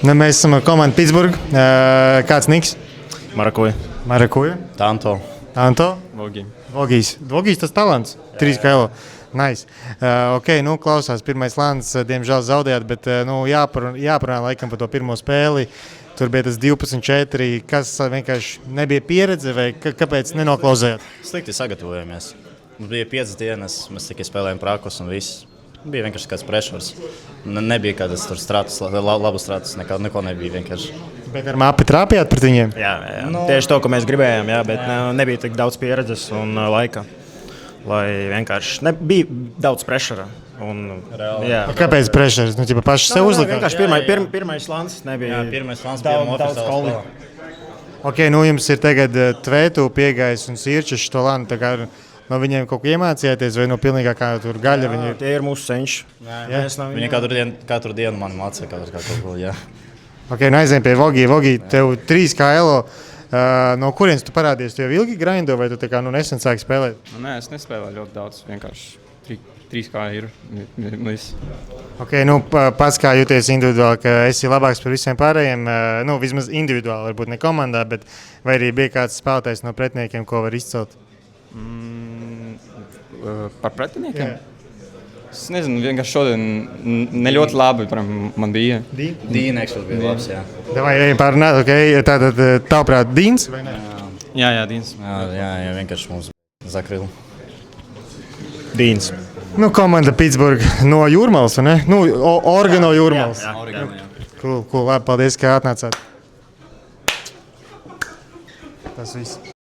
Mēs esam komanda Pittsburgh. Kāds Niks? Marakuja. Tanto. Vogijs tas talants. 3 kilo. Nice. Klausās, pirmais lāns, diemžēl zaudējāt, bet jāparunā laikam par to pirmo spēli. Tur bija tas 12-4, kas vienkārši nebija pieredze, vai kāpēc nenoklausējāt? Slikti sagatavojamies. Mums bija 5 dienas, mēs tikai spēlējām prakus un viss. Bija vienkārši kāds pressures. Nebija kādas tur stratus, labu stratus, neko nebija vienkārši. Bet ar māpi trāpījāt pret viņiem? Jā. Tieši to, ko mēs gribējām, bet nebija tik daudz pieredzes un laika. Lai vienkārši nebija daudz pressura. Kāpēc pressures? Paši sev uzlikāt? Vienkārši pirmais lans nebija. Jā, pirmais lans bija daudz kolī. Jums ir tagad Tvētu piegājis un Sirčeš to lanu. No viņiem kaut ko iemācījāties vai no pilnīgā kā tur gaļa? Tie ir mūsu senči. Viņi katru dienu mani mācīja kaut ko. Aizējām pie Vogija. Tev 3 kilo. No kurienes tu parādījies? Tu jau ilgi grindo vai tu nesen sāki spēlēt? Nē, es nespēlēju ļoti daudz. Vienkārši 3 kā ir. Pats kā jūties individuāli, ka esi labāks par visiem pārējiem. Vismaz individuāli, varbūt ne komandā, bet vai arī bija kāds spēlētājs no pretiniekiem, ko var izcelt? Par pretiniekiem? Jā. Es nezinu, vienkārši šodien ne ļoti labi man bija. Dīneks bija labs, jā. Vai pārnāt, tātad tavuprāt Dīns vai ne? Jā, Dīns. Jā, vienkārši mums zakrila. Dīns. Komanda Pittsburgh no Jūrmalas, vai ne? Orga no Jūrmalas. Jā. Cool, labi, paldies, ka atnācāt. Tas viss.